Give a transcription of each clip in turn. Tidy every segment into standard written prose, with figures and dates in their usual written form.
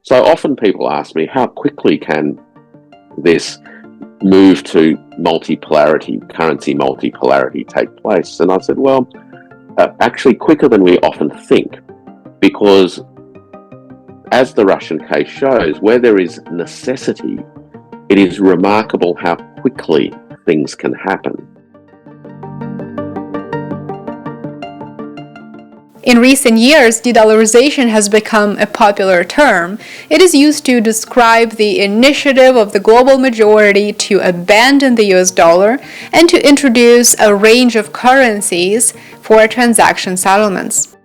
So often people ask me, how quickly can this move to multipolarity, currency multipolarity take place? And I said, well, actually quicker than we often think, because as the Russian case shows, where there is necessity, it is remarkable how quickly things can happen. In recent years, de-dollarization has become a popular term. It is used to describe the initiative of the global majority to abandon the US dollar and to introduce a range of currencies for transaction settlements.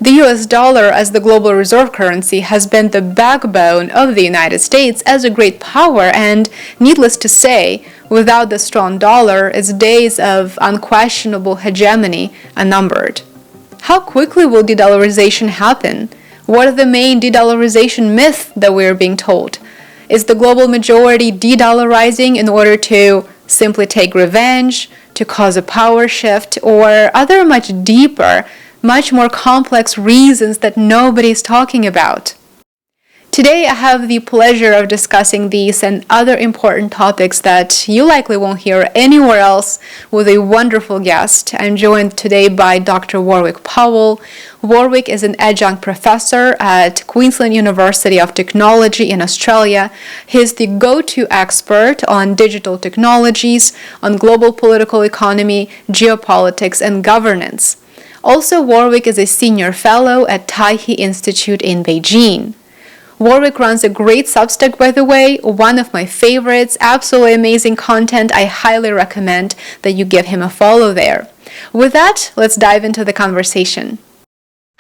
The US dollar as the global reserve currency has been the backbone of the United States as a great power, and needless to say, without the strong dollar, its days of unquestionable hegemony are numbered. How quickly will de-dollarization happen? What are the main de-dollarization myths that we're being told? Is the global majority de-dollarizing in order to simply take revenge, to cause a power shift, or are there much deeper, much more complex reasons that nobody's talking about? Today, I have the pleasure of discussing these and other important topics that you likely won't hear anywhere else with a wonderful guest. I'm joined today by Dr. Warwick Powell. Warwick is an adjunct professor at Queensland University of Technology in Australia. He's the go-to expert on digital technologies, on global political economy, geopolitics, and governance. Also, Warwick is a senior fellow at Taihe Institute in Beijing. Warwick runs a great Substack, by the way, one of my favorites, absolutely amazing content. I highly recommend that you give him a follow there. With that, let's dive into the conversation.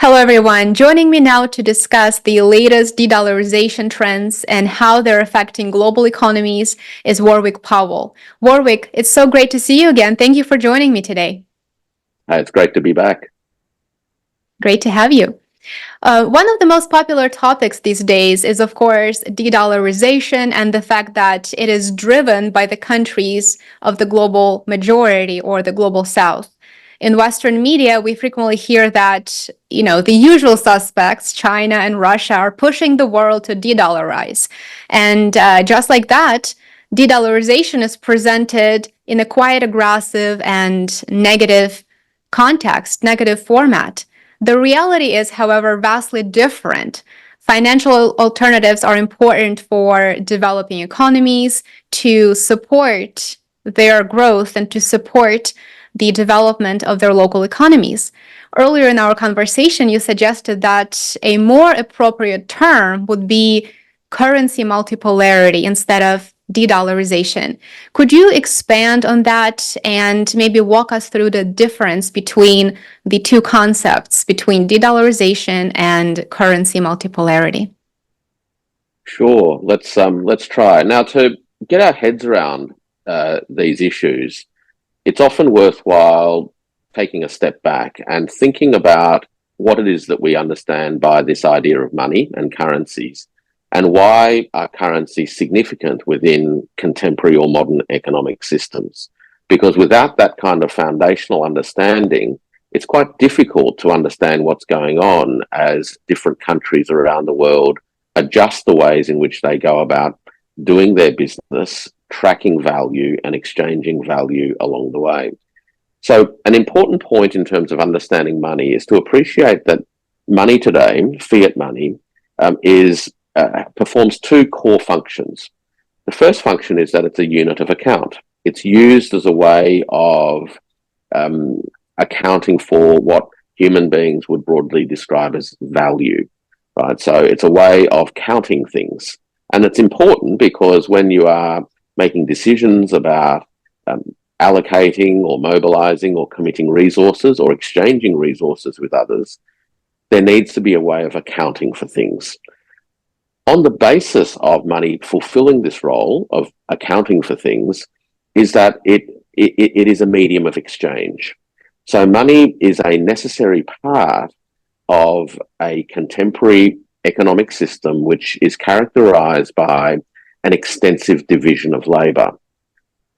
Hello everyone, joining me now to discuss the latest de-dollarization trends and how they're affecting global economies is Warwick Powell. Warwick, it's so great to see you again. Thank you for joining me today. It's great to be back. Great to have you. One of the most popular topics these days is, of course, de-dollarization and the fact that it is driven by the countries of the global majority or the global South. In Western media, we frequently hear that, the usual suspects, China and Russia, are pushing the world to de-dollarize. And just like that, de-dollarization is presented in a quite aggressive and negative context, negative format. The reality is, however, vastly different. Financial alternatives are important for developing economies to support their growth and to support the development of their local economies. Earlier in our conversation, you suggested that a more appropriate term would be currency multipolarity instead of de-dollarization. Could you expand on that and maybe walk us through the difference between the two concepts, between de-dollarization and currency multipolarity? Sure, let's try. Now, to get our heads around these issues, it's often worthwhile taking a step back and thinking about what it is that we understand by this idea of money and currencies, and why are currencies significant within contemporary or modern economic systems. Because without that kind of foundational understanding, it's quite difficult to understand what's going on as different countries around the world adjust the ways in which they go about doing their business, tracking value and exchanging value along the way. So an important point in terms of understanding money is to appreciate that money today, fiat money, performs two core functions. The first function is that it's a unit of account. It's used as a way of accounting for what human beings would broadly describe as value, right? So it's a way of counting things. And it's important because when you are making decisions about allocating or mobilizing or committing resources or exchanging resources with others, there needs to be a way of accounting for things. On the basis of money fulfilling this role of accounting for things is that it is a medium of exchange. So money is a necessary part of a contemporary economic system which is characterized by an extensive division of labor.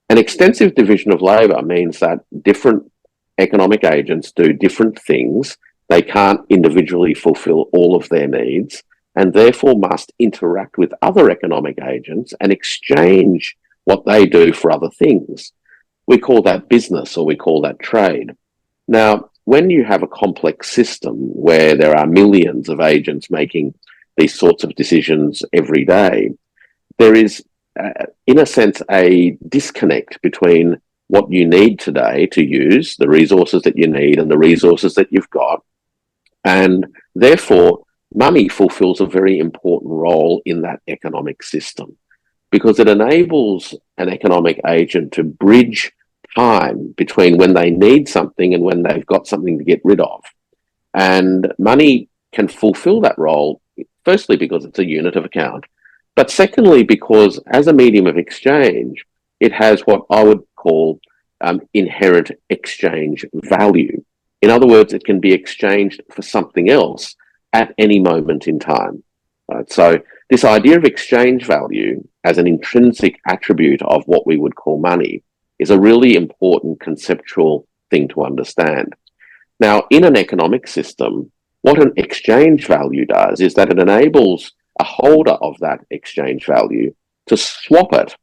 An extensive division of labor means that different economic agents do different things. They can't individually fulfill all of their needs. and therefore must interact with other economic agents and exchange what they do for other things. We call that business, or we call that trade. Now, when you have a complex system where there are millions of agents making these sorts of decisions every day, there is, in a sense, a disconnect between what you need today to use, the resources that you need and the resources that you've got. And therefore, money fulfills a very important role in that economic system because it enables an economic agent to bridge time between when they need something and when they've got something to get rid of. And money can fulfill that role, firstly, because it's a unit of account, but secondly, because as a medium of exchange, it has what I would call inherent exchange value. In other words, it can be exchanged for something else at any moment in time. Right? So this idea of exchange value as an intrinsic attribute of what we would call money is a really important conceptual thing to understand. Now, in an economic system, what an exchange value does is that it enables a holder of that exchange value to swap it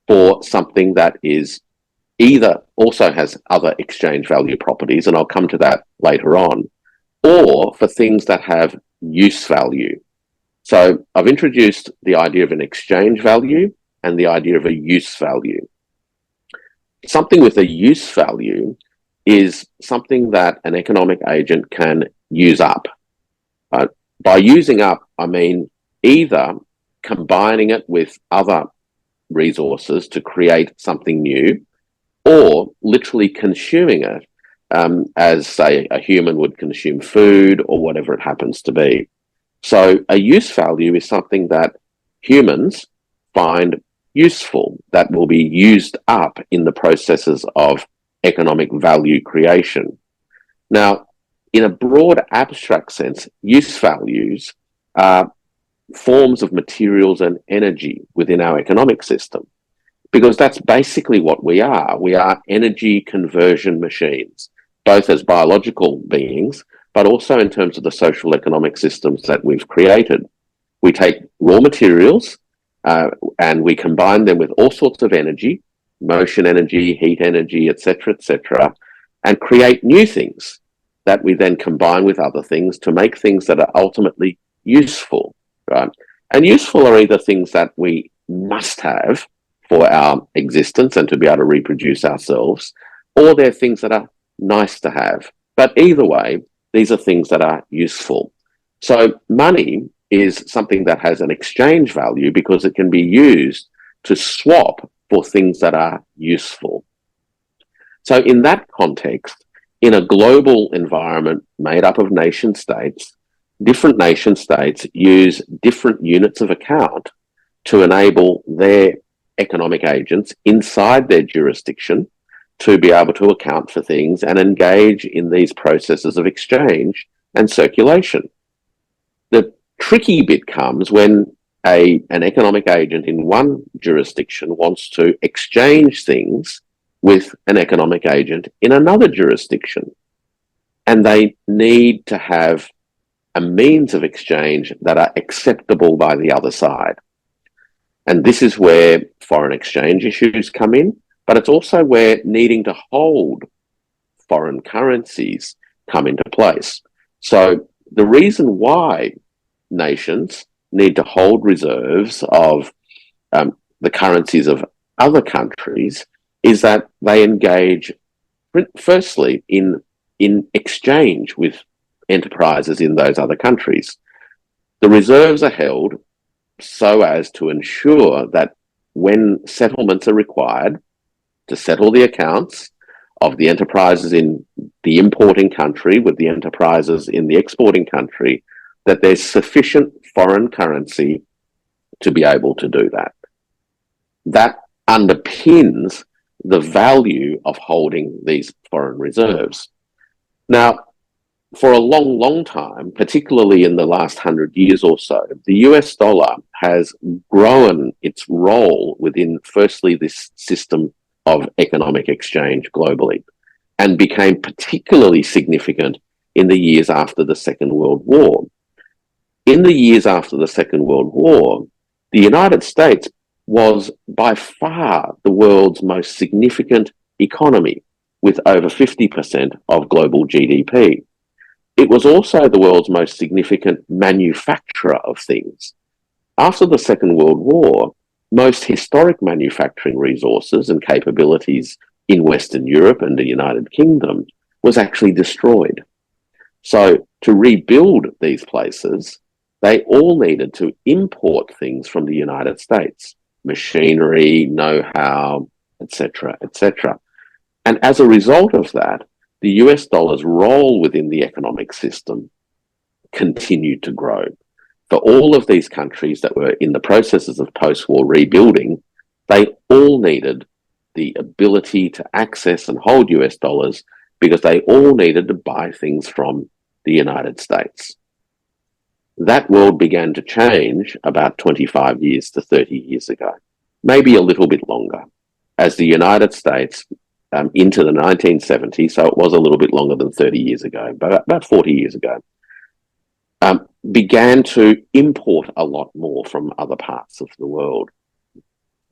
for something that is either also has other exchange value properties, and I'll come to that later on, or for things that have use value. So I've introduced the idea of an exchange value and the idea of a use value. Something with a use value is something that an economic agent can use up. By using up, I mean either combining it with other resources to create something new, or literally consuming it as, say, a human would consume food or whatever it happens to be. So a use value is something that humans find useful, that will be used up in the processes of economic value creation. Now, in a broad abstract sense, use values are forms of materials and energy within our economic system, because that's basically what we are. We are energy conversion machines, both as biological beings, but also in terms of the social economic systems that we've created. We take raw materials and we combine them with all sorts of energy, motion energy, heat energy, etc., and create new things that we then combine with other things to make things that are ultimately useful, right? And useful are either things that we must have for our existence and to be able to reproduce ourselves, or they're things that are nice to have. But either way, these are things that are useful. So money is something that has an exchange value because it can be used to swap for things that are useful. So in that context, in a global environment made up of nation states, different nation states use different units of account to enable their economic agents inside their jurisdiction to be able to account for things and engage in these processes of exchange and circulation. The tricky bit comes when an economic agent in one jurisdiction wants to exchange things with an economic agent in another jurisdiction. And they need to have a means of exchange that are acceptable by the other side. And this is where foreign exchange issues come in, but it's also where needing to hold foreign currencies come into place. So the reason why nations need to hold reserves of the currencies of other countries is that they engage, firstly, in exchange with enterprises in those other countries. The reserves are held so as to ensure that when settlements are required to settle the accounts of the enterprises in the importing country with the enterprises in the exporting country, that there's sufficient foreign currency to be able to do that. That underpins the value of holding these foreign reserves. Now, for a long, long time, particularly in the last 100 years or so, the US dollar has grown its role within, firstly, this system of economic exchange globally, and became particularly significant in the years after the Second World War. In the years after the Second World War, the United States was by far the world's most significant economy, with over 50% of global GDP. It was also the world's most significant manufacturer of things. After the Second World War, most historic manufacturing resources and capabilities in Western Europe and the United Kingdom was actually destroyed. So to rebuild these places, they all needed to import things from the United States, machinery, know-how, etc., etc. And as a result of that, the US dollar's role within the economic system continued to grow. For all of these countries that were in the processes of post-war rebuilding, they all needed the ability to access and hold US dollars because they all needed to buy things from the United States. That world began to change about 25 years to 30 years ago, maybe a little bit longer, as the United States into the 1970s, so it was a little bit longer than 30 years ago, but about 40 years ago, began to import a lot more from other parts of the world.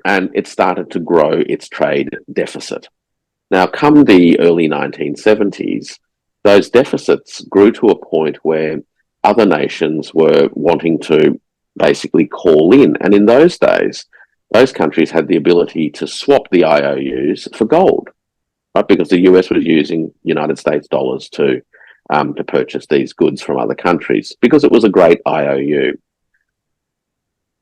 And it started to grow its trade deficit. Now, come the early 1970s, those deficits grew to a point where other nations were wanting to basically call in. And in those days, those countries had the ability to swap the IOUs for gold, right? Because the US was using United States dollars to purchase these goods from other countries because it was a great IOU.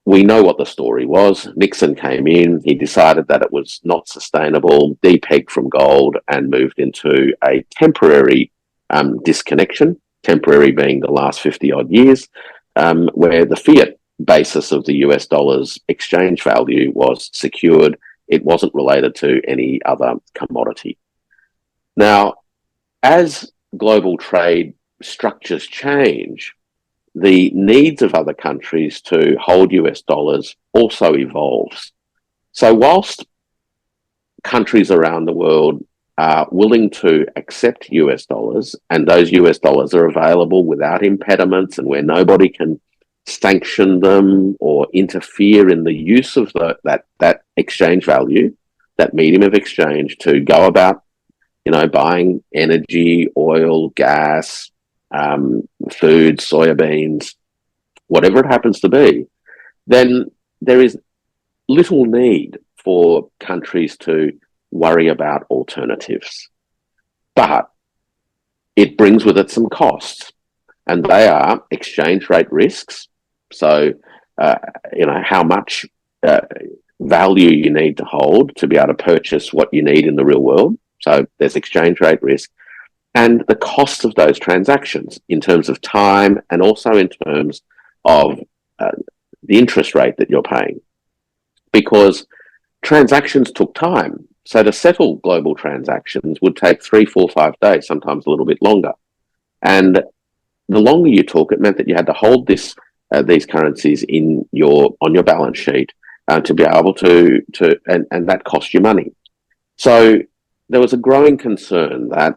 We know what the story was. Nixon came in, he decided that it was not sustainable, depegged from gold and moved into a temporary disconnection, temporary being the last 50 odd years, where the fiat basis of the US dollar's exchange value was secured. It wasn't related to any other commodity. Now, as global trade structures change, the needs of other countries to hold US dollars also evolves. So whilst countries around the world are willing to accept US dollars, and those US dollars are available without impediments and where nobody can sanction them or interfere in the use of that exchange value, that medium of exchange, to go about, buying energy, oil, gas, food, soybeans, whatever it happens to be, then there is little need for countries to worry about alternatives. But it brings with it some costs, and they are exchange rate risks. So, how much value you need to hold to be able to purchase what you need in the real world. So there's exchange rate risk, and the cost of those transactions in terms of time and also in terms of the interest rate that you're paying, because transactions took time. So to settle global transactions would take 3, 4, 5 days, sometimes a little bit longer. And the longer you took, it meant that you had to hold these currencies on your balance sheet to be able to and that cost you money. So there was a growing concern that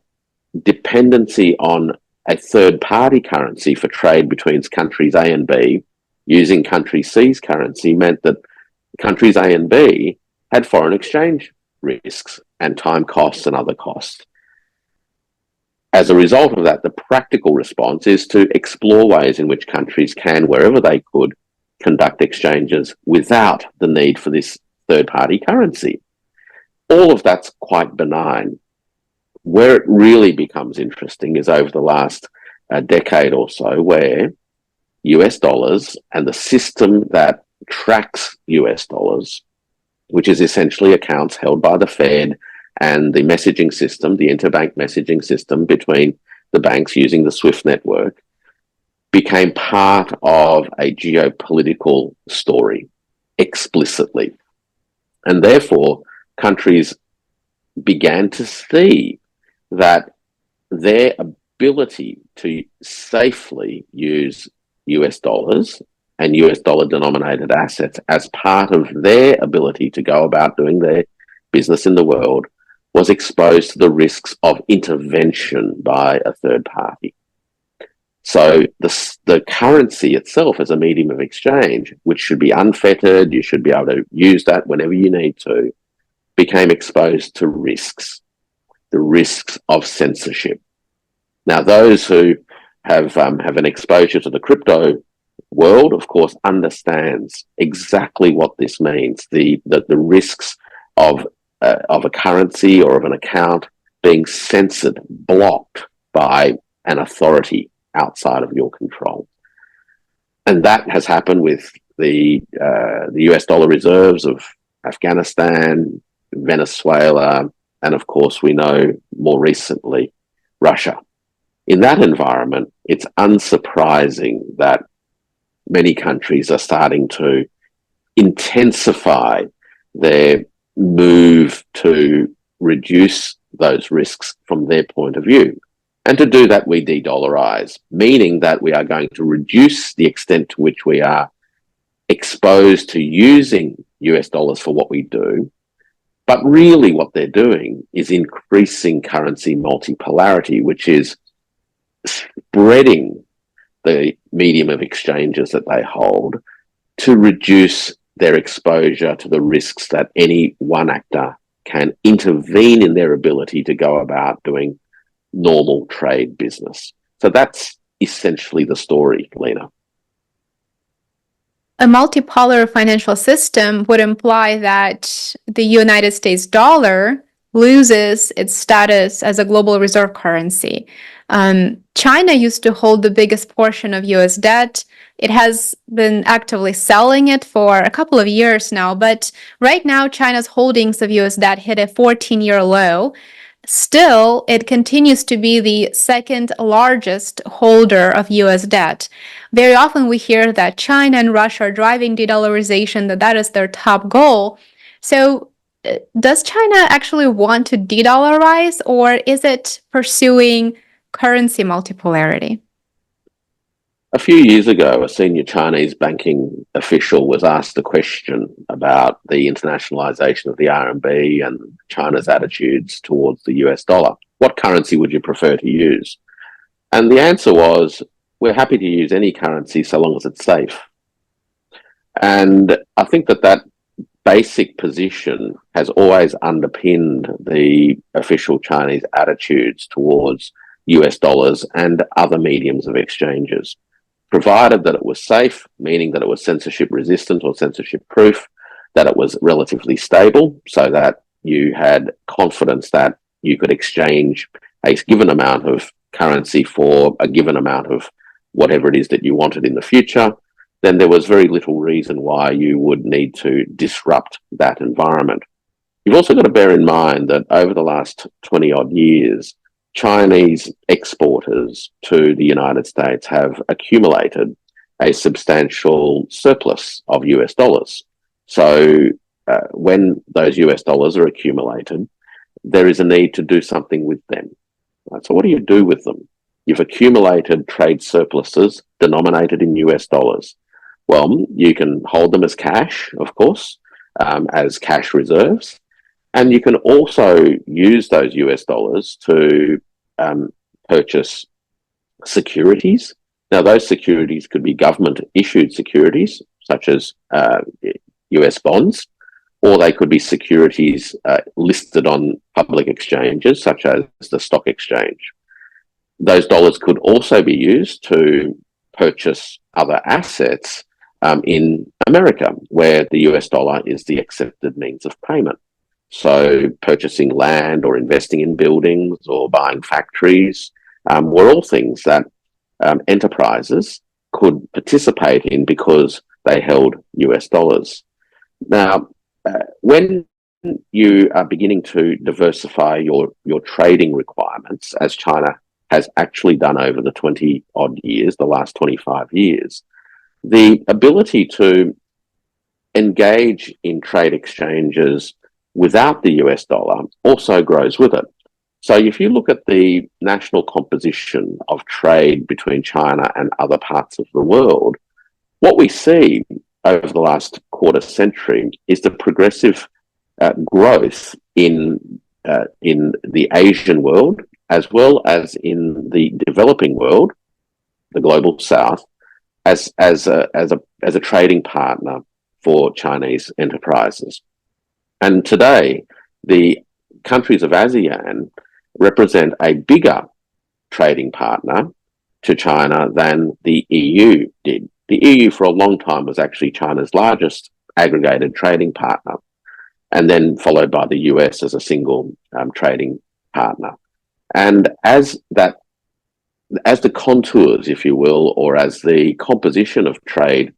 dependency on a third-party currency for trade between countries A and B using country C's currency meant that countries A and B had foreign exchange risks and time costs and other costs. As a result of that, the practical response is to explore ways in which countries can, wherever they could, conduct exchanges without the need for this third-party currency. All of that's quite benign. Where it really becomes interesting is over the last decade or so, where US dollars and the system that tracks US dollars, which is essentially accounts held by the Fed and the messaging system, the interbank messaging system between the banks using the SWIFT network, became part of a geopolitical story explicitly. And therefore, countries began to see that their ability to safely use US dollars and US dollar denominated assets as part of their ability to go about doing their business in the world was exposed to the risks of intervention by a third party. So the currency itself as a medium of exchange, which should be unfettered, you should be able to use that whenever you need to, became exposed to risks, the risks of censorship. Now, those who have an exposure to the crypto world, of course, understands exactly what this means. The risks of a currency or of an account being censored, blocked by an authority outside of your control, and that has happened with the US dollar reserves of Afghanistan, Venezuela, and of course, we know more recently Russia. In that environment, it's unsurprising that many countries are starting to intensify their move to reduce those risks from their point of view. And to do that, we de-dollarize, meaning that we are going to reduce the extent to which we are exposed to using US dollars for what we do. But really what they're doing is increasing currency multipolarity, which is spreading the medium of exchanges that they hold to reduce their exposure to the risks that any one actor can intervene in their ability to go about doing normal trade business. So that's essentially the story, Lena. A multipolar financial system would imply that the United States dollar loses its status as a global reserve currency. China used to hold the biggest portion of US debt. It has been actively selling it for a couple of years now, but right now China's holdings of US debt hit a 14-year low. Still, it continues to be the second largest holder of US debt. Very often we hear that China and Russia are driving de-dollarization, that is their top goal. So does China actually want to de-dollarize, or is it pursuing currency multipolarity? A few years ago, a senior Chinese banking official was asked a question about the internationalization of the RMB and China's attitudes towards the US dollar. What currency would you prefer to use? And the answer was, we're happy to use any currency so long as it's safe. And I think that basic position has always underpinned the official Chinese attitudes towards US dollars and other mediums of exchanges, provided that it was safe, meaning that it was censorship resistant or censorship proof, that it was relatively stable so that you had confidence that you could exchange a given amount of currency for a given amount of whatever it is that you wanted in the future, then there was very little reason why you would need to disrupt that environment. You've also got to bear in mind that over the last 20 odd years, Chinese exporters to the United States have accumulated a substantial surplus of US dollars. So when those US dollars are accumulated, there is a need to do something with them. Right? So what do you do with them? You've accumulated trade surpluses denominated in US dollars. Well, you can hold them as cash, of course, as cash reserves. And you can also use those US dollars to purchase securities. Now, those securities could be government-issued securities, such as US bonds, or they could be securities listed on public exchanges, such as the stock exchange. Those dollars could also be used to purchase other assets in America, where the US dollar is the accepted means of payment. So purchasing land or investing in buildings or buying factories were all things that enterprises could participate in because they held US dollars. Now, when you are beginning to diversify your trading requirements, as China has actually done over the 20 odd years, the last 25 years, the ability to engage in trade exchanges without the US dollar also grows with it. So if you look at the national composition of trade between China and other parts of the world, what we see over the last quarter century is the progressive growth in the Asian world, as well as in the developing world, the global south, as a trading partner for Chinese enterprises. And today, the countries of ASEAN represent a bigger trading partner to China than the EU did. The EU for a long time was actually China's largest aggregated trading partner, and then followed by the US as a single trading partner. And as the contours, if you will, or as the composition of trade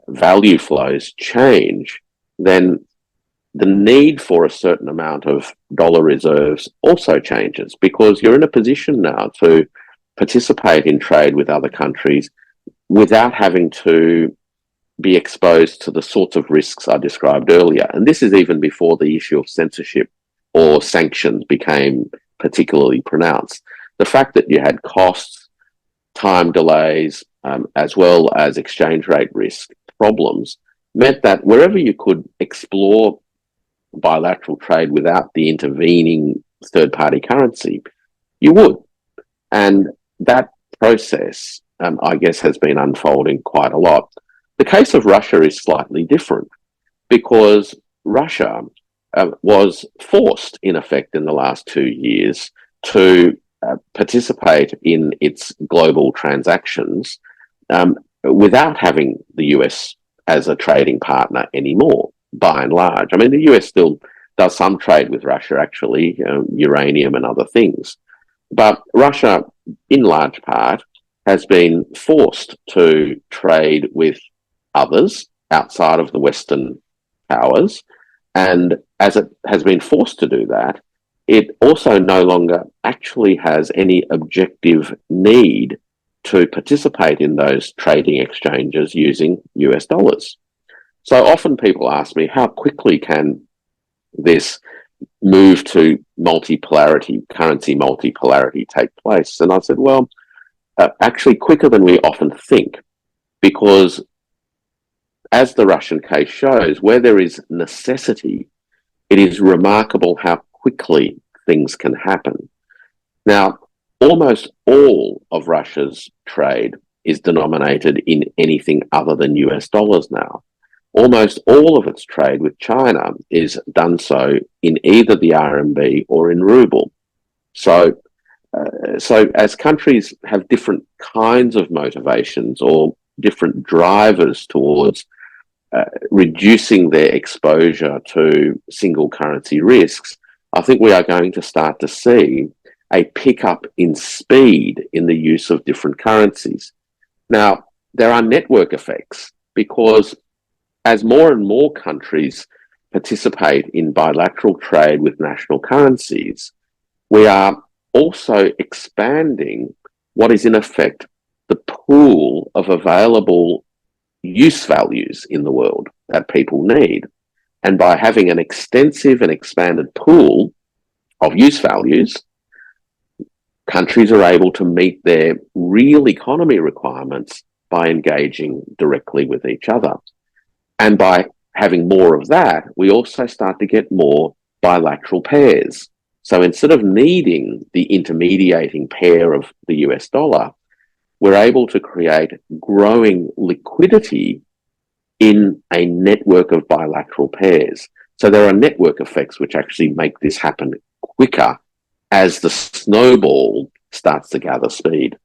value flows change, then the need for a certain amount of dollar reserves also changes, because you're in a position now to participate in trade with other countries without having to be exposed to the sorts of risks I described earlier. And this is even before the issue of censorship or sanctions became particularly pronounced. The fact that you had costs, time delays, as well as exchange rate risk problems meant that wherever you could explore bilateral trade without the intervening third-party currency, you would. And that process, I guess, has been unfolding quite a lot. The case of Russia is slightly different, because Russia was forced, in effect, in the last 2 years to participate in its global transactions without having the US as a trading partner anymore, by and large. I mean, the US still does some trade with Russia, actually, uranium and other things. But Russia, in large part, has been forced to trade with others outside of the Western powers. And as it has been forced to do that, it also no longer actually has any objective need to participate in those trading exchanges using US dollars. So often people ask me, how quickly can this move to multipolarity, currency multipolarity, take place? And I said, well, actually quicker than we often think, because as the Russian case shows, where there is necessity, it is remarkable how quickly things can happen. Now, almost all of Russia's trade is denominated in anything other than US dollars now. Almost all of its trade with China is done so in either the RMB or in ruble. So as countries have different kinds of motivations or different drivers towards reducing their exposure to single currency risks, I think we are going to start to see a pickup in speed in the use of different currencies. Now, there are network effects, because as more and more countries participate in bilateral trade with national currencies, we are also expanding what is in effect the pool of available use values in the world that people need. And by having an extensive and expanded pool of use values, countries are able to meet their real economy requirements by engaging directly with each other. And by having more of that, we also start to get more bilateral pairs. So instead of needing the intermediating pair of the US dollar, we're able to create growing liquidity in a network of bilateral pairs. So there are network effects which actually make this happen quicker as the snowball starts to gather speed.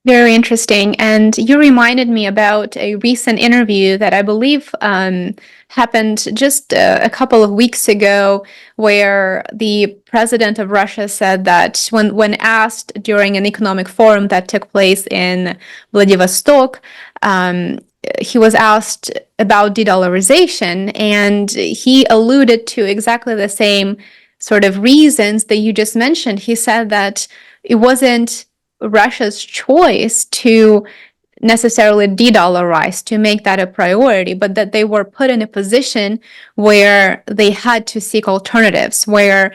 Very interesting. And you reminded me about a recent interview that I believe happened just a couple of weeks ago, where the president of Russia said that when asked during an economic forum that took place in Vladivostok, he was asked about de-dollarization, and he alluded to exactly the same sort of reasons that you just mentioned. He said that it wasn't Russia's choice to necessarily de-dollarize, to make that a priority, but that they were put in a position where they had to seek alternatives, where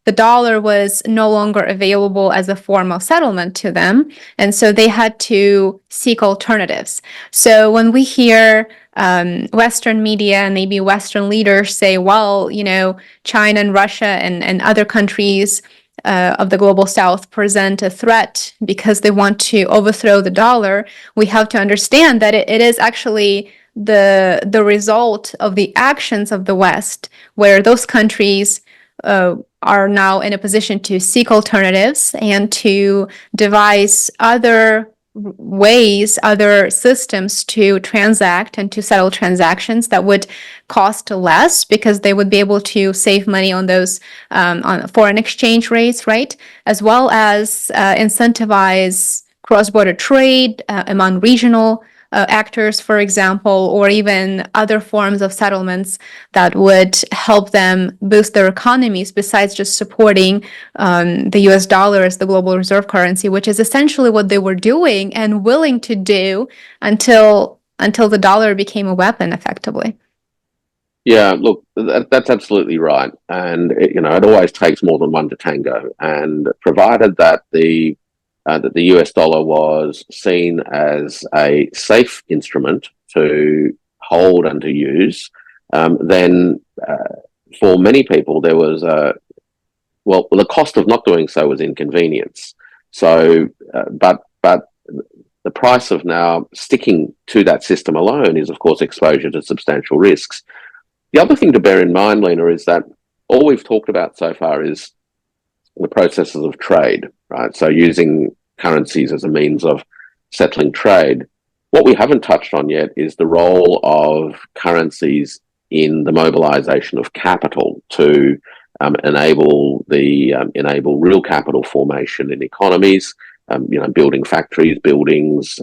the dollar was no longer available as a form of settlement to them, and so they had to seek alternatives. So when we hear Western media and maybe Western leaders say, well, China and Russia and other countries of the global south present a threat because they want to overthrow the dollar, we have to understand that it is actually the result of the actions of the West, where those countries are now in a position to seek alternatives and to devise other ways, other systems to transact and to settle transactions that would cost less because they would be able to save money on those on foreign exchange rates, right? As well as incentivize cross-border trade among regional actors, for example, or even other forms of settlements that would help them boost their economies besides just supporting the US dollar as the global reserve currency, which is essentially what they were doing and willing to do until the dollar became a weapon, effectively. Yeah, look, that's absolutely right. And it always takes more than one to tango. And provided that the US dollar was seen as a safe instrument to hold and to use, then for many people there was the cost of not doing so was inconvenience. So, but the price of now sticking to that system alone is, of course, exposure to substantial risks. The other thing to bear in mind, Lena, is that all we've talked about so far is the processes of trade, right? So using currencies as a means of settling trade. What we haven't touched on yet is the role of currencies in the mobilization of capital to enable real capital formation in economies. Building factories, buildings,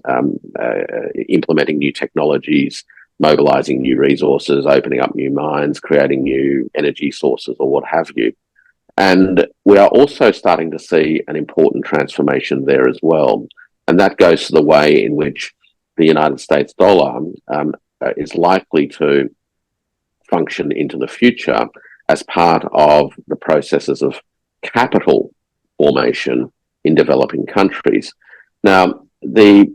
implementing new technologies, mobilizing new resources, opening up new mines, creating new energy sources, or what have you. And we are also starting to see an important transformation there as well. And that goes to the way in which the United States dollar is likely to function into the future as part of the processes of capital formation in developing countries. Now, the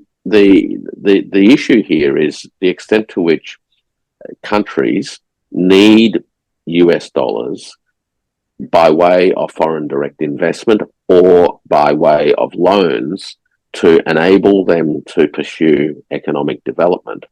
issue here is the extent to which countries need US dollars by way of foreign direct investment or by way of loans to enable them to pursue economic development.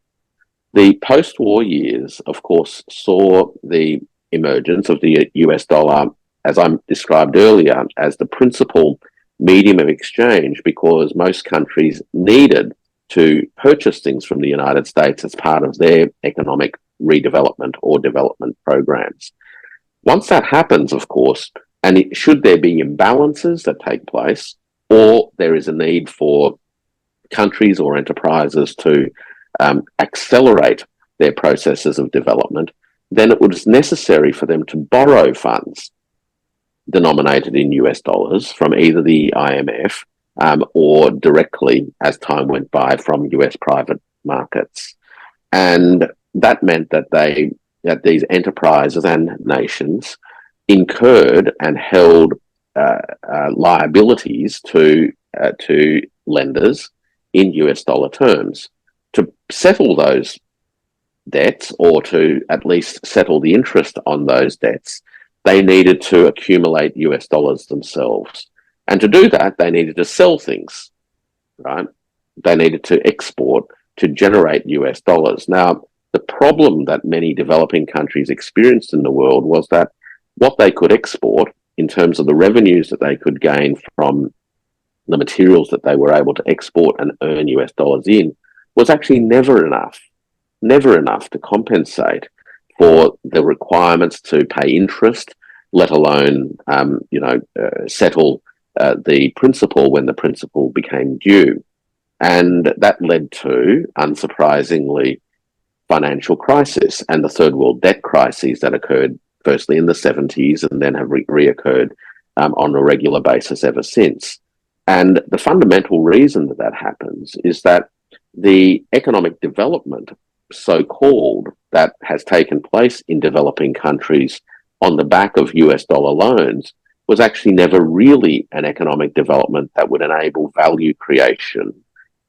The post-war years, of course, saw the emergence of the US dollar, as I described earlier, as the principal medium of exchange because most countries needed to purchase things from the United States as part of their economic redevelopment or development programs. Once that happens, of course, and should there be imbalances that take place, or there is a need for countries or enterprises to accelerate their processes of development, then it was necessary for them to borrow funds denominated in US dollars from either the IMF or directly, as time went by, from US private markets. And that meant that these enterprises and nations incurred and held liabilities to lenders in US dollar terms. To settle those debts, or to at least settle the interest on those debts, they needed to accumulate US dollars themselves. And to do that, they needed to sell things, right? They needed to export to generate US dollars. Now, the problem that many developing countries experienced in the world was that what they could export in terms of the revenues that they could gain from the materials that they were able to export and earn US dollars in was actually never enough to compensate for the requirements to pay interest, let alone, settle the principal when the principal became due. And that led to, unsurprisingly, financial crisis and the third world debt crises that occurred firstly in the 70s and then have reoccurred on a regular basis ever since. And the fundamental reason that happens is that the economic development, so-called, that has taken place in developing countries on the back of US dollar loans was actually never really an economic development that would enable value creation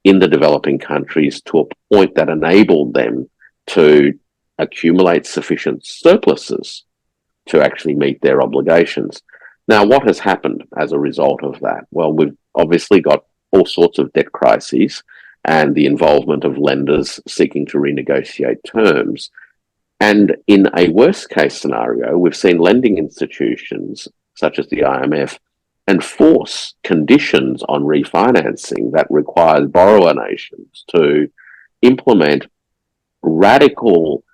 in the developing countries to a point that enabled them to accumulate sufficient surpluses to actually meet their obligations. Now, what has happened as a result of that? Well, we've obviously got all sorts of debt crises and the involvement of lenders seeking to renegotiate terms. And in a worst case scenario, we've seen lending institutions such as the IMF enforce conditions on refinancing that requires borrower nations to implement radical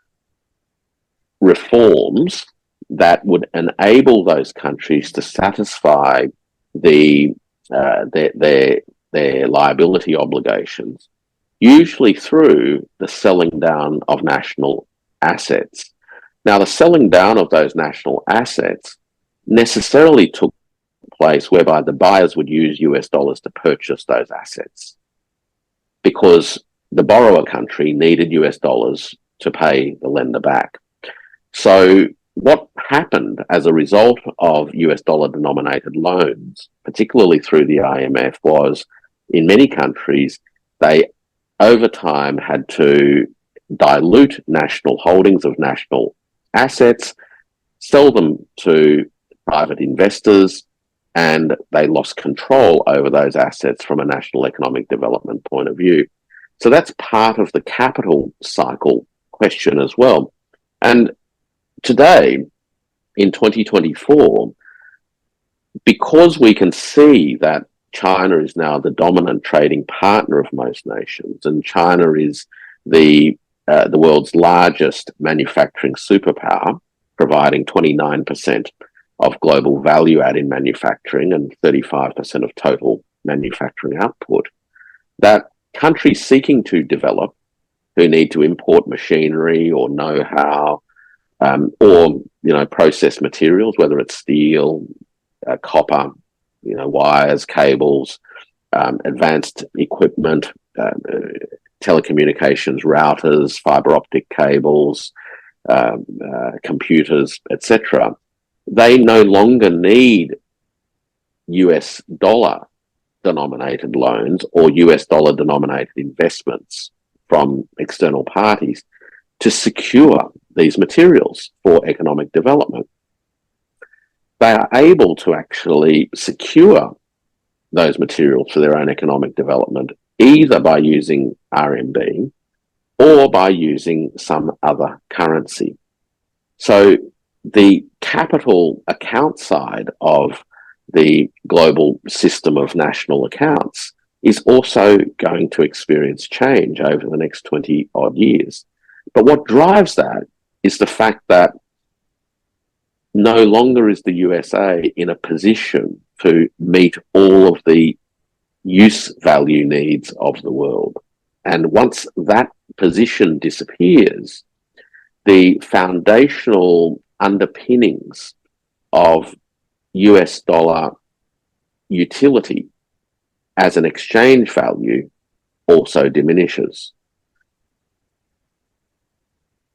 reforms that would enable those countries to satisfy the their liability obligations, usually through the selling down of national assets. Now, the selling down of those national assets necessarily took place whereby the buyers would use US dollars to purchase those assets because the borrower country needed US dollars to pay the lender back. So what happened as a result of US dollar denominated loans, particularly through the IMF, was in many countries, they over time had to dilute national holdings of national assets, sell them to private investors, and they lost control over those assets from a national economic development point of view. So that's part of the capital cycle question as well. And today, in 2024, because we can see that China is now the dominant trading partner of most nations, and China is the world's largest manufacturing superpower, providing 29% of global value add in manufacturing and 35% of total manufacturing output, that countries seeking to develop, who need to import machinery or know-how, or process materials, whether it's steel, copper, wires, cables, advanced equipment, telecommunications routers, fiber optic cables, computers, etc. They no longer need US dollar denominated loans or US dollar denominated investments from external parties to secure these materials for economic development. They are able to actually secure those materials for their own economic development, either by using RMB or by using some other currency. So the capital account side of the global system of national accounts is also going to experience change over the next 20 odd years. But what drives that is the fact that no longer is the USA in a position to meet all of the use value needs of the world. And once that position disappears, the foundational underpinnings of US dollar utility as an exchange value also diminishes.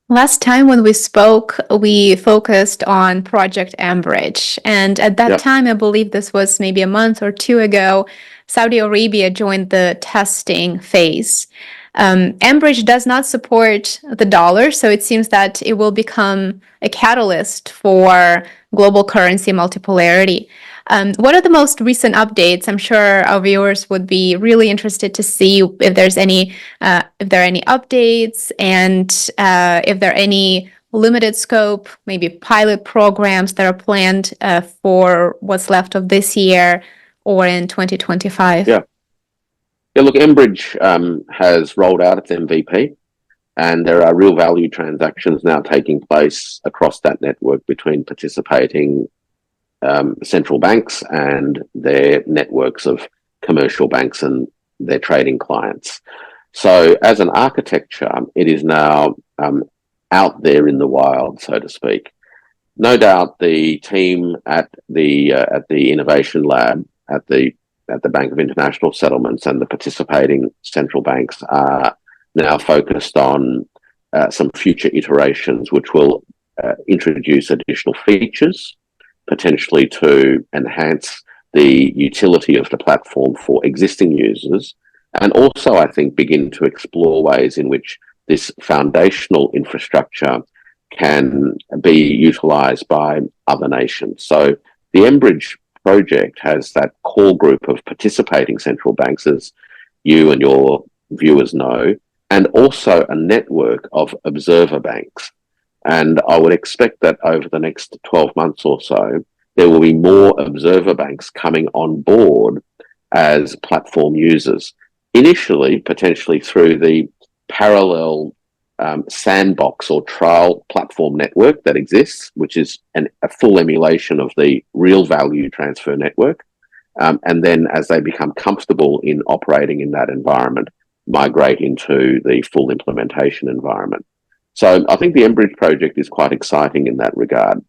Last time when we spoke, we focused on Project mBridge. And at that time, I believe this was maybe a month or two ago, Saudi Arabia joined the testing phase. mBridge does not support the dollar, so it seems that it will become a catalyst for global currency multipolarity. What are the most recent updates? I'm sure our viewers would be really interested to see if there are any updates and if there are any limited scope, maybe pilot programs that are planned for what's left of this year or in 2025. Yeah, look, mBridge has rolled out its MVP, and there are real value transactions now taking place across that network between participating central banks and their networks of commercial banks and their trading clients. So as an architecture, it is now out there in the wild, so to speak. No doubt the team at the innovation lab at the Bank of International Settlements and the participating central banks are now focused on some future iterations which will introduce additional features, potentially to enhance the utility of the platform for existing users, and also, I think, begin to explore ways in which this foundational infrastructure can be utilized by other nations. So The mBridge project has that core group of participating central banks, as you and your viewers know, and also a network of observer banks. And I would expect that over the next 12 months or so, there will be more observer banks coming on board as platform users. Initially, potentially through the parallel sandbox or trial platform network that exists, which is a full emulation of the real value transfer network. And then as they become comfortable in operating in that environment, migrate into the full implementation environment. So I think the mBridge project is quite exciting in that regard.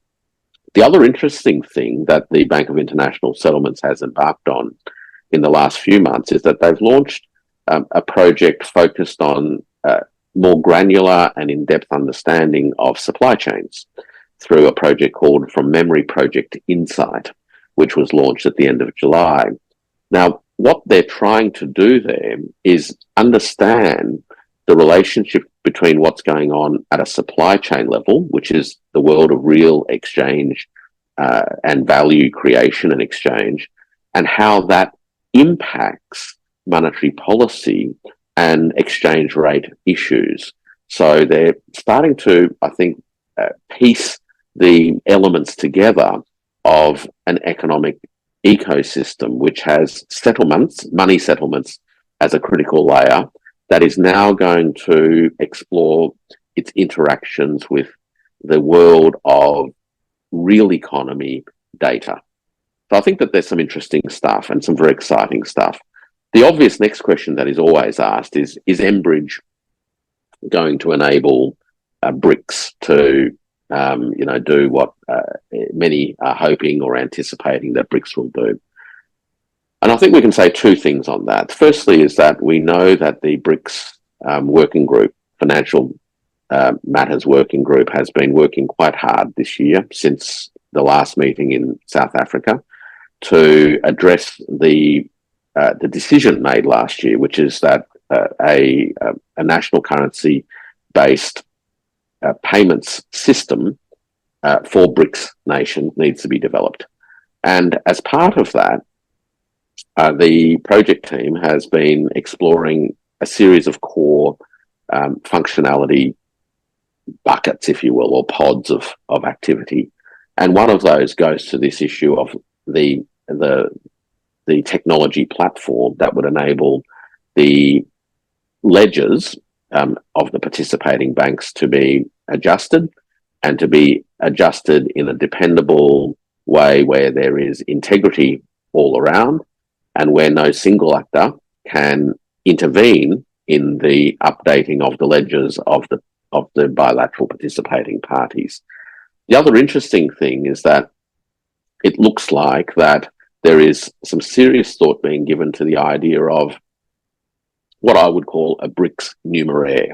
The other interesting thing that the Bank of International Settlements has embarked on in the last few months is that they've launched a project focused on more granular and in-depth understanding of supply chains through a project called From Memory Project Insight, which was launched at the end of July. Now, what they're trying to do there is understand the relationship between what's going on at a supply chain level, which is the world of real exchange and value creation and exchange, and how that impacts monetary policy and exchange rate issues. So they're starting to, I think, piece the elements together of an economic ecosystem which has settlements, money settlements as a critical layer, that is now going to explore its interactions with the world of real economy data. So I think that there's some interesting stuff and some very exciting stuff. The obvious next question that is always asked is mBridge going to enable Brics to do what many are hoping or anticipating that Brics will do? And I think we can say two things on that. Firstly is that we know that the Brics working group, Financial Matters Working Group, has been working quite hard this year since the last meeting in South Africa to address the decision made last year, which is that a national currency-based payments system for Brics nation needs to be developed. And as part of that, the project team has been exploring a series of core functionality buckets, if you will, or pods of activity. And one of those goes to this issue of the technology platform that would enable the ledgers of the participating banks to be adjusted, and to be adjusted in a dependable way where there is integrity all around, and where no single actor can intervene in the updating of the ledgers of the bilateral participating parties. The other interesting thing is that it looks like that there is some serious thought being given to the idea of what I would call a Brics numeraire.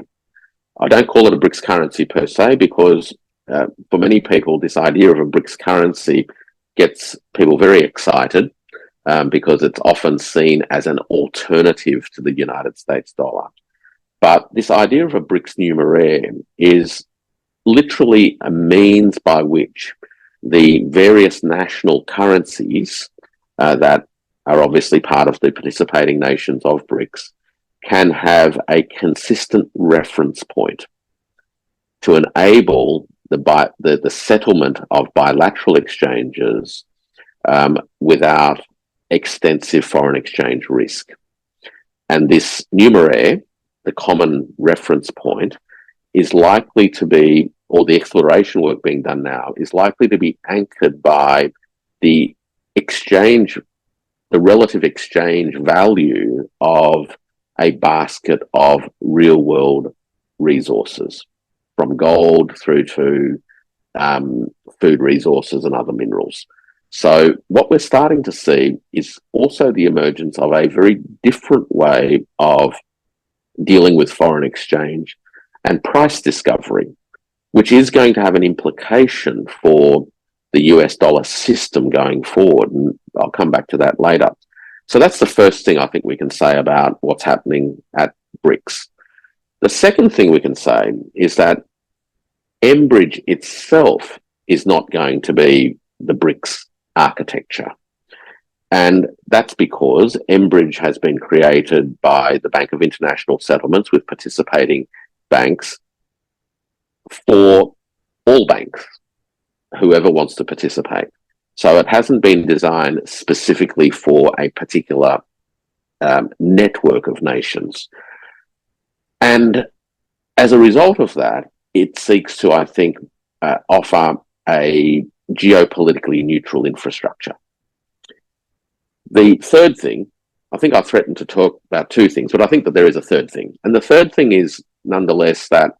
I don't call it a Brics currency per se, because for many people, this idea of a Brics currency gets people very excited because it's often seen as an alternative to the United States dollar. But this idea of a Brics numeraire is literally a means by which the various national currencies that are obviously part of the participating nations of Brics can have a consistent reference point to enable the settlement of bilateral exchanges without extensive foreign exchange risk. And this numeraire, the common reference point, is likely to be, or the exploration work being done now, is likely to be anchored by the exchange, the relative exchange value of a basket of real world resources, from gold through to food resources and other minerals. So what we're starting to see is also the emergence of a very different way of dealing with foreign exchange and price discovery, which is going to have an implication for the US dollar system going forward. And I'll come back to that later. So that's the first thing I think we can say about what's happening at Brics. The second thing we can say is that mBridge itself is not going to be the Brics architecture. And that's because mBridge has been created by the Bank of International Settlements with participating banks for all banks, whoever wants to participate. So it hasn't been designed specifically for a particular network of nations. And as a result of that, it seeks to, I think, offer a geopolitically neutral infrastructure. The third thing, I think I threatened to talk about two things, but I think that there is a third thing. And the third thing is, nonetheless, that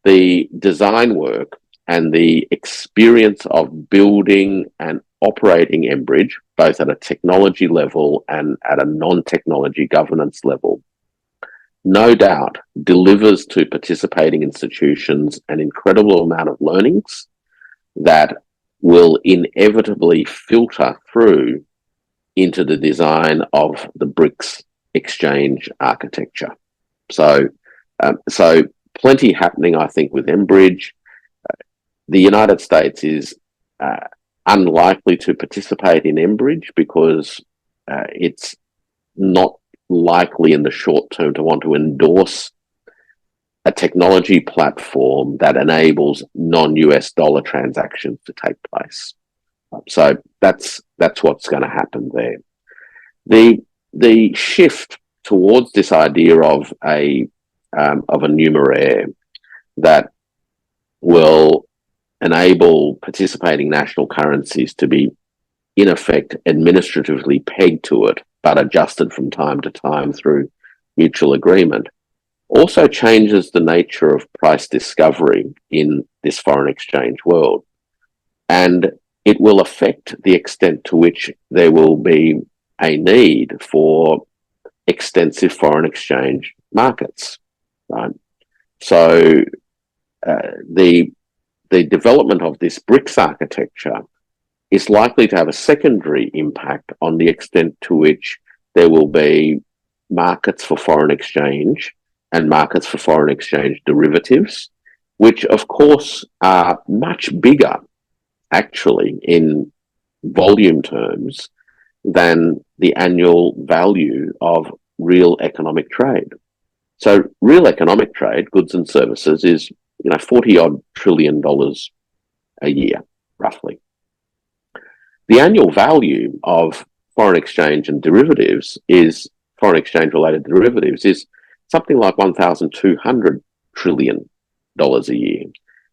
the design work and the experience of building and operating mBridge, both at a technology level and at a non-technology governance level, no doubt delivers to participating institutions an incredible amount of learnings that will inevitably filter through into the design of the Brics exchange architecture. So plenty happening, I think, with mBridge. The United States is unlikely to participate in mBridge because it's not likely in the short term to want to endorse a technology platform that enables non-US dollar transactions to take place. So that's what's going to happen there. The shift towards this idea of a numeraire that will enable participating national currencies to be, in effect, administratively pegged to it, but adjusted from time to time through mutual agreement, also changes the nature of price discovery in this foreign exchange world. And it will affect the extent to which there will be a need for extensive foreign exchange markets, right? So the development of this Brics architecture is likely to have a secondary impact on the extent to which there will be markets for foreign exchange and markets for foreign exchange derivatives, which of course are much bigger actually in volume terms than the annual value of real economic trade. So real economic trade, goods and services, is 40 odd trillion dollars a year, roughly. The annual value of foreign exchange and derivatives foreign exchange related derivatives is something like 1,200 trillion dollars a year.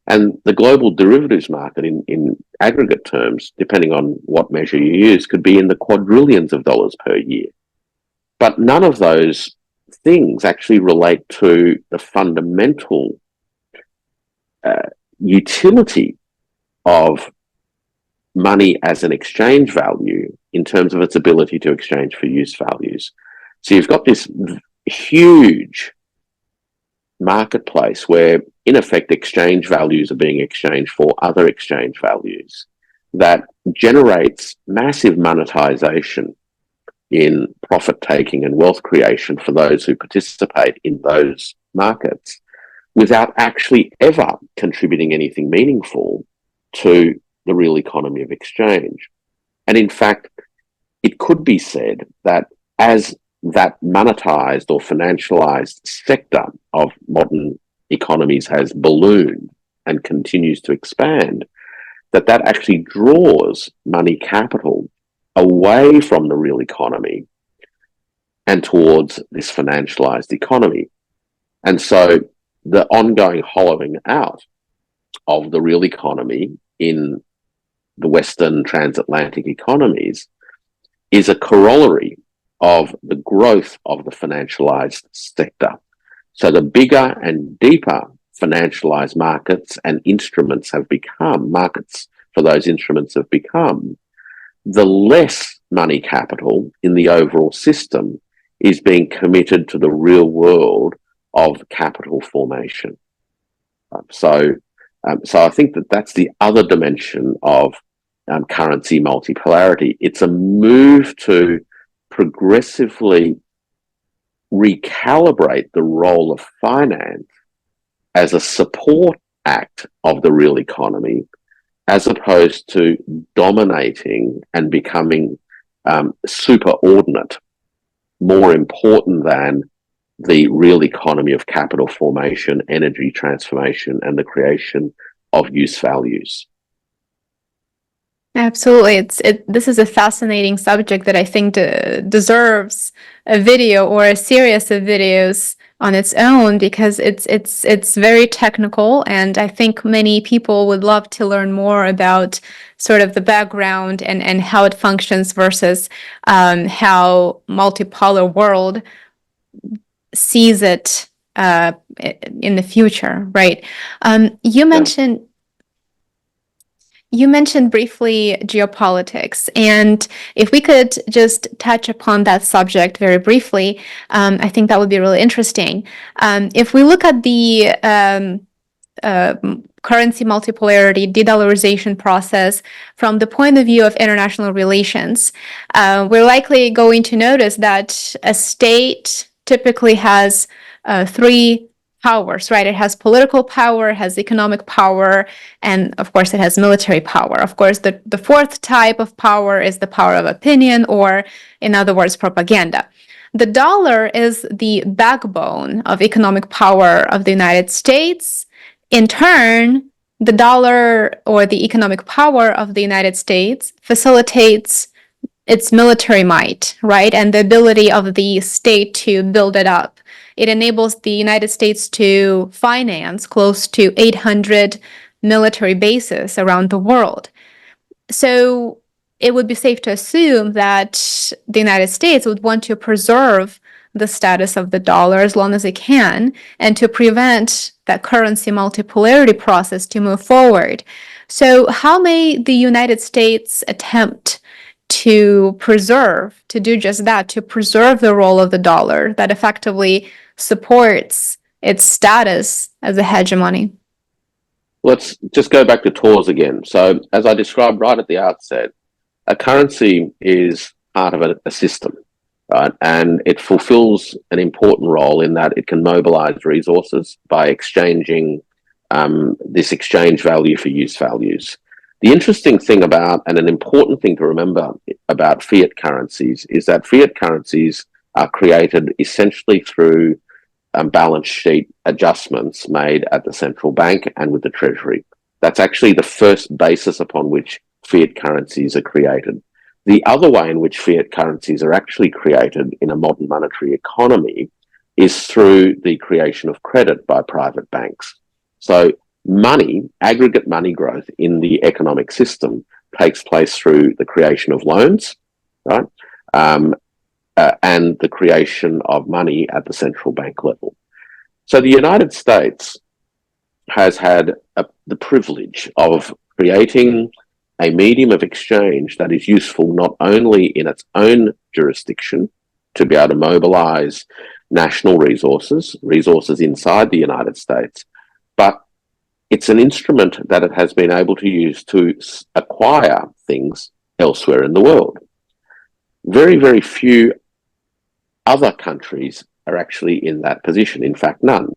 And the global derivatives market in aggregate terms, depending on what measure you use, could be in the quadrillions of dollars per year. But none of those things actually relate to the fundamental utility of money as an exchange value in terms of its ability to exchange for use values. So you've got this huge marketplace where, in effect, exchange values are being exchanged for other exchange values that generates massive monetization in profit taking and wealth creation for those who participate in those markets without actually ever contributing anything meaningful to the real economy of exchange. And in fact, it could be said that as that monetized or financialized sector of modern economies has ballooned and continues to expand, that actually draws money capital away from the real economy and towards this financialized economy. And so the ongoing hollowing out of the real economy in the Western transatlantic economies is a corollary of the growth of the financialized sector. So the bigger and deeper financialized markets and instruments have become, markets for those instruments have become, the less money capital in the overall system is being committed to the real world of capital formation. So I think that's the other dimension of currency multipolarity. It's a move to progressively recalibrate the role of finance as a support act of the real economy as opposed to dominating and becoming superordinate, more important than the real economy of capital formation, energy transformation, and the creation of use values. Absolutely. This is a fascinating subject that I think deserves a video or a series of videos on its own, because it's very technical, and I think many people would love to learn more about sort of the background and how it functions versus how multipolar world sees it in the future, right? You mentioned briefly geopolitics, and if we could just touch upon that subject very briefly, I think that would be really interesting. If we look at the currency multipolarity, de-dollarization process from the point of view of international relations, we're likely going to notice that a state typically has three powers, right? It has political power, it has economic power, and of course it has military power. Of course, the fourth type of power is the power of opinion, or in other words, propaganda. The dollar is the backbone of economic power of the United States. In turn, the dollar or the economic power of the United States facilitates its military might, right? And the ability of the state to build it up. It enables the United States to finance close to 800 military bases around the world. So it would be safe to assume that the United States would want to preserve the status of the dollar as long as it can, and to prevent that currency multipolarity process to move forward. So how may the United States attempt to do just that, to preserve the role of the dollar that effectively supports its status as a hegemony? Let's just go back to TORS again. So as I described right at the outset, a currency is part of a system, right? And it fulfills an important role in that it can mobilize resources by exchanging this exchange value for use values. The interesting thing about, and an important thing to remember about fiat currencies, is that fiat currencies are created essentially through balance sheet adjustments made at the central bank and with the Treasury. That's actually the first basis upon which fiat currencies are created. The other way in which fiat currencies are actually created in a modern monetary economy is through the creation of credit by private banks. So money, aggregate money growth in the economic system takes place through the creation of loans, right? And the creation of money at the central bank level. So the United States has had the privilege of creating a medium of exchange that is useful not only in its own jurisdiction to be able to mobilize national resources inside the United States, but it's an instrument that it has been able to use to acquire things elsewhere in the world. Very, very few other countries are actually in that position. In fact, none.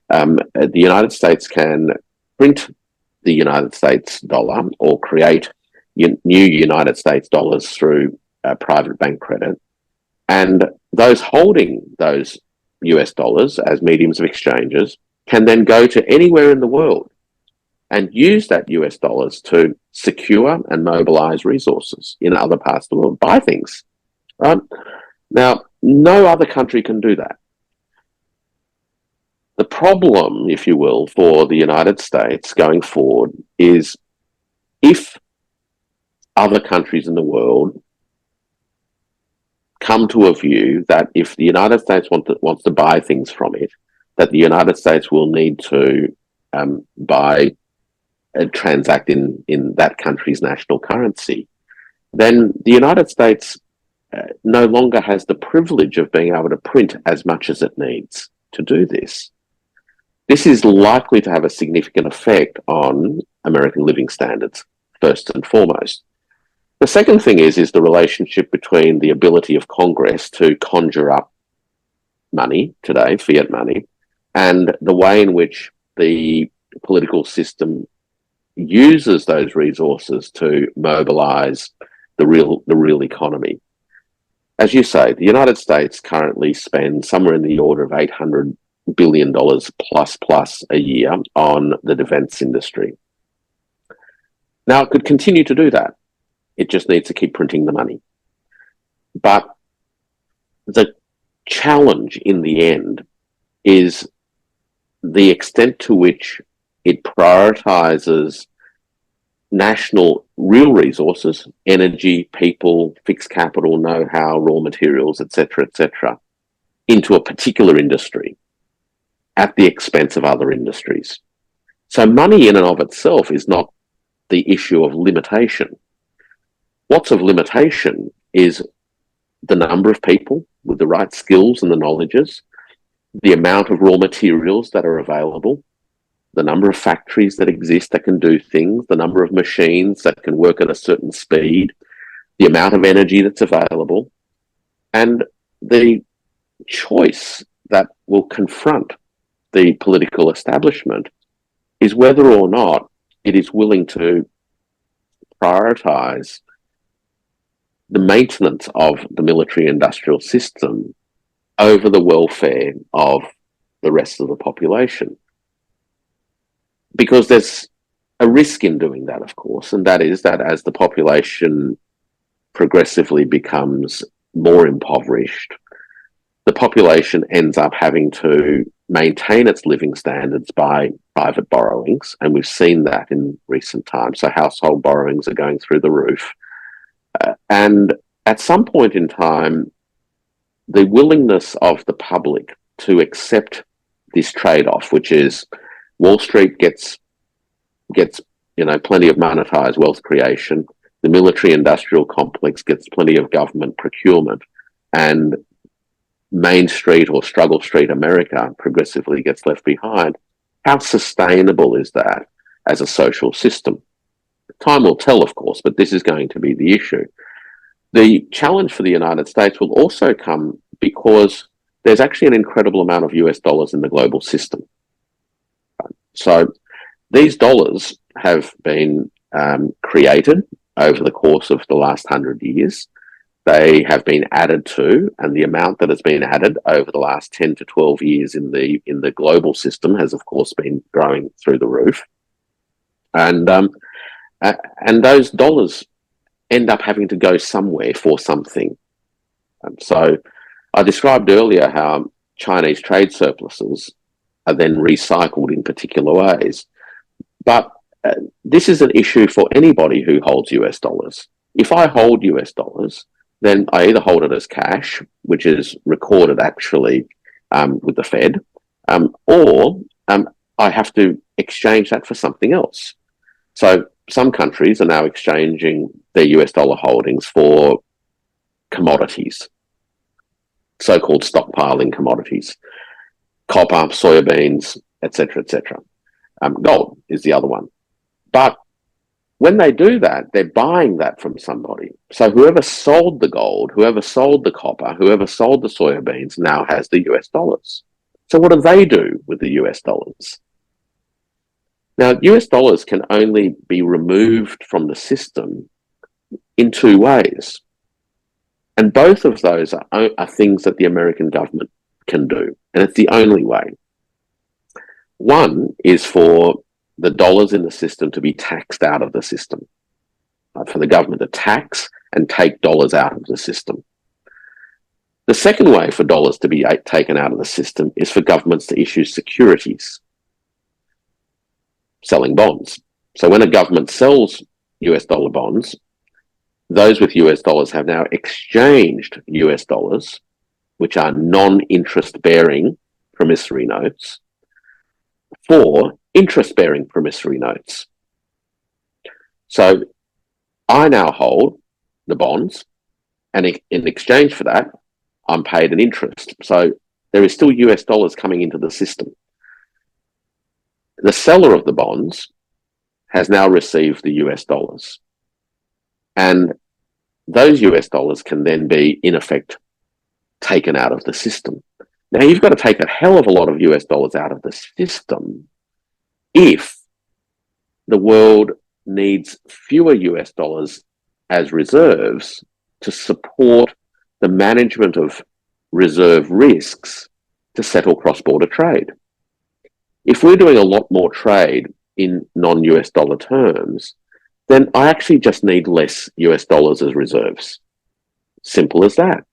The United States can print the United States dollar or create new United States dollars through private bank credit. And those holding those US dollars as mediums of exchanges can then go to anywhere in the world and use that US dollars to secure and mobilize resources in other parts of the world, buy things, right? Now, no other country can do that. The problem, if you will, for the United States going forward is if other countries in the world come to a view that if the United States wants to buy things from it, that the United States will need to transact in that country's national currency, then the United States no longer has the privilege of being able to print as much as it needs to do this. This is likely to have a significant effect on American living standards, first and foremost. The second thing is the relationship between the ability of Congress to conjure up money today, fiat money, and the way in which the political system uses those resources to mobilize the real economy. As you say, the United States currently spends somewhere in the order of $800 billion plus a year on the defense industry. Now, it could continue to do that. It just needs to keep printing the money. But the challenge in the end is the extent to which it prioritizes national real resources, energy, people, fixed capital, know-how, raw materials, etc., into a particular industry at the expense of other industries. So money in and of itself is not the issue of limitation. What's of limitation is the number of people with the right skills and the knowledges, the amount of raw materials that are available, the number of factories that exist that can do things, the number of machines that can work at a certain speed, the amount of energy that's available, and the choice that will confront the political establishment is whether or not it is willing to prioritize the maintenance of the military industrial system over the welfare of the rest of the population. Because there's a risk in doing that, of course, and that is that as the population progressively becomes more impoverished, the population ends up having to maintain its living standards by private borrowings, and we've seen that in recent times. So household borrowings are going through the roof. And at some point in time, the willingness of the public to accept this trade-off, which is Wall Street gets plenty of monetized wealth creation, the military-industrial complex gets plenty of government procurement, and Main Street or Struggle Street America progressively gets left behind. How sustainable is that as a social system? Time will tell, of course, but this is going to be the issue. The challenge for the United States will also come because there's actually an incredible amount of US dollars in the global system. So these dollars have been created over the course of the last 100 years. They have been added to, and the amount that has been added over the last 10 to 12 years in the global system has, of course, been growing through the roof. And those dollars end up having to go somewhere for something. So I described earlier how Chinese trade surpluses are then recycled in particular ways. But this is an issue for anybody who holds US dollars. If I hold US dollars, then I either hold it as cash, which is recorded actually with the Fed, or I have to exchange that for something else. So some countries are now exchanging their US dollar holdings for commodities, so-called stockpiling commodities, copper, soybeans, etc., etc. Gold is the other one. But when they do that, they're buying that from somebody. So whoever sold the gold, whoever sold the copper, whoever sold the soybeans now has the US dollars. So what do they do with the US dollars? Now, US dollars can only be removed from the system in two ways. And both of those are things that the American government can do. And it's the only way. One is for the dollars in the system to be taxed out of the system, for the government to tax and take dollars out of the system. The second way for dollars to be taken out of the system is for governments to issue securities, selling bonds. So when a government sells US dollar bonds, those with US dollars have now exchanged US dollars, which are non-interest bearing promissory notes, for interest-bearing promissory notes. So I now hold the bonds, and in exchange for that, I'm paid an interest. So there is still US dollars coming into the system. The seller of the bonds has now received the US dollars. And those US dollars can then be, in effect, taken out of the system. Now, you've got to take a hell of a lot of US dollars out of the system if the world needs fewer US dollars as reserves to support the management of reserve risks to settle cross-border trade. If we're doing a lot more trade in non-US dollar terms, then I actually just need less US dollars as reserves. Simple as that.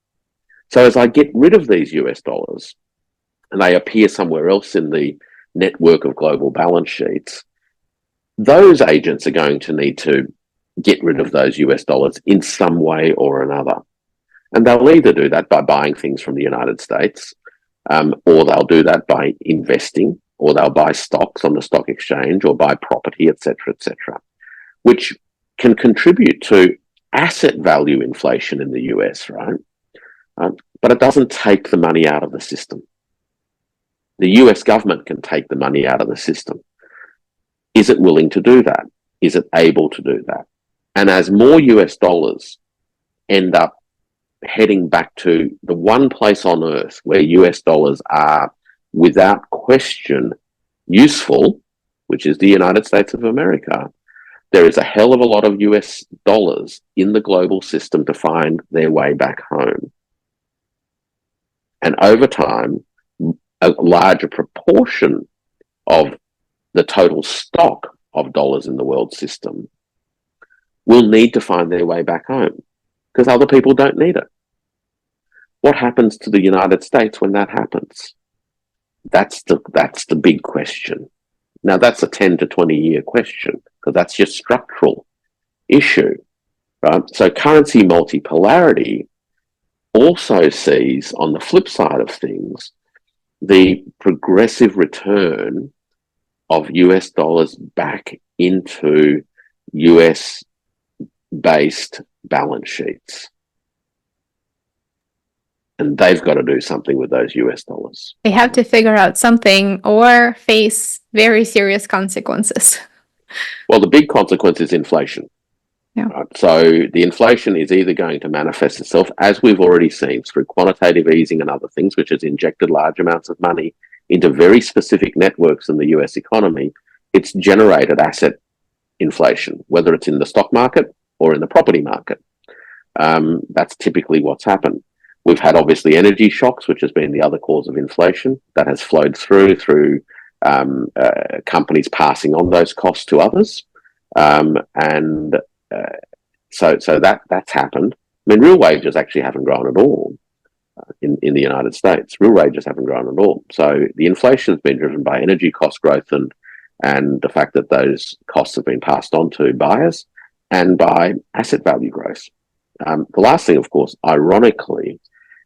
So as I get rid of these US dollars and they appear somewhere else in the network of global balance sheets, those agents are going to need to get rid of those US dollars in some way or another. And they'll either do that by buying things from the United States, or they'll do that by investing, or they'll buy stocks on the stock exchange, or buy property, etc., which can contribute to asset value inflation in the US, right? But it doesn't take the money out of the system. The US government can take the money out of the system. Is it willing to do that? Is it able to do that? And as more US dollars end up heading back to the one place on earth where US dollars are without question useful, which is the United States of America, there is a hell of a lot of US dollars in the global system to find their way back home. And over time, a larger proportion of the total stock of dollars in the world system will need to find their way back home because other people don't need it. What happens to the United States when that happens? That's the big question. Now, that's a 10 to 20-year question because that's your structural issue, right? So currency multipolarity also sees, on the flip side of things, the progressive return of US dollars back into US-based balance sheets. And they've got to do something with those US dollars. They have to figure out something or face very serious consequences. Well, the big consequence is inflation. Yeah. Right? So the inflation is either going to manifest itself, as we've already seen, through quantitative easing and other things, which has injected large amounts of money into very specific networks in the US economy. It's generated asset inflation, whether it's in the stock market or in the property market. That's typically what's happened. We've had obviously energy shocks, which has been the other cause of inflation that has flowed through companies passing on those costs to others. So that's happened. I mean, real wages actually haven't grown at all in the United States. Real wages haven't grown at all. So the inflation has been driven by energy cost growth and the fact that those costs have been passed on to buyers and by asset value growth. The last thing, of course, ironically,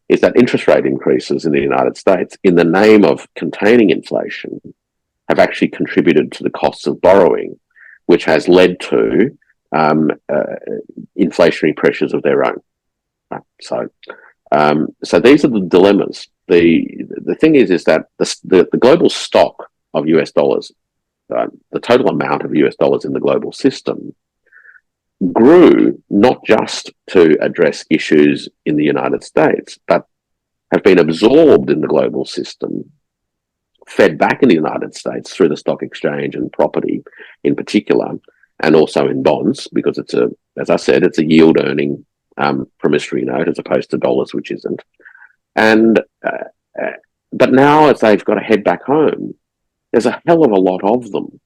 is that interest rate increases in the United States, in the name of containing inflation, have actually contributed to the costs of borrowing, which has led to inflationary pressures of their own. So these are the dilemmas. The thing is that the global stock of US dollars, the total amount of US dollars in the global system, grew not just to address issues in the United States, but have been absorbed in the global system, fed back in the United States through the stock exchange and property in particular, and also in bonds, because as I said, it's a yield earning promissory note as opposed to dollars, which isn't. And but now, as they've got to head back home, there's a hell of a lot of them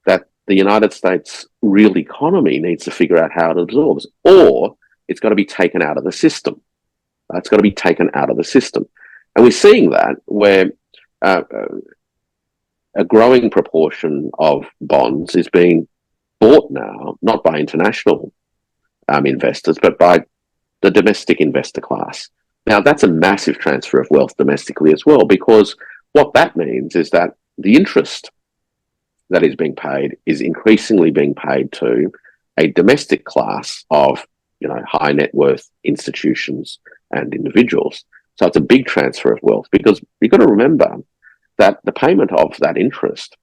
that the United States real economy needs to figure out how it absorbs, or it's got to be taken out of the system. It's got to be taken out of the system. And we're seeing that where a growing proportion of bonds is being bought now, not by international investors, but by the domestic investor class. Now, that's a massive transfer of wealth domestically as well, because what that means is that the interest that is being paid is increasingly being paid to a domestic class of, high net worth institutions and individuals. So it's a big transfer of wealth, because you've got to remember that the payment of that interest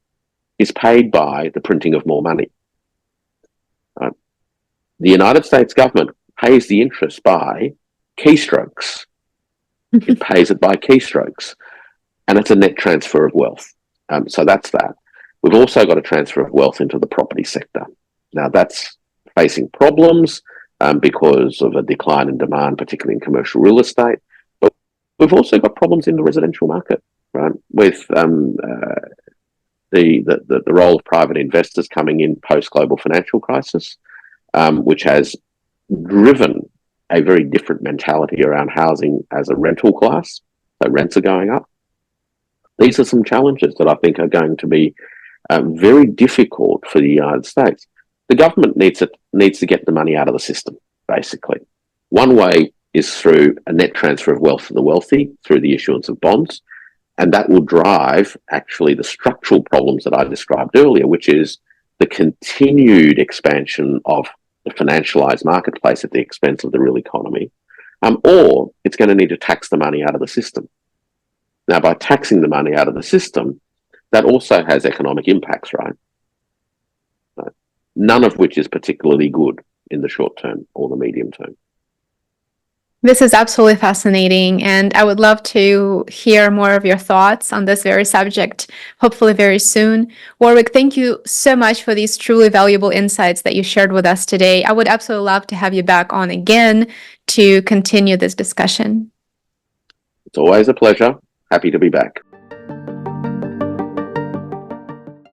is paid by the printing of more money. Right? The United States government pays the interest by keystrokes. It pays it by keystrokes, and it's a net transfer of wealth. So that's that. We've also got a transfer of wealth into the property sector. Now, that's facing problems because of a decline in demand, particularly in commercial real estate. But we've also got problems in the residential market, right? With the role of private investors coming in post-global financial crisis, which has driven a very different mentality around housing as a rental class. So rents are going up. These are some challenges that I think are going to be very difficult for the United States. The government needs to get the money out of the system, basically. One way is through a net transfer of wealth to the wealthy through the issuance of bonds. And that will drive actually the structural problems that I described earlier, which is the continued expansion of the financialized marketplace at the expense of the real economy. Or it's going to need to tax the money out of the system. Now, by taxing the money out of the system, that also has economic impacts, right? None of which is particularly good in the short term or the medium term. This is absolutely fascinating, and I would love to hear more of your thoughts on this very subject, hopefully very soon. Warwick, thank you so much for these truly valuable insights that you shared with us today. I would absolutely love to have you back on again to continue this discussion. It's always a pleasure. Happy to be back.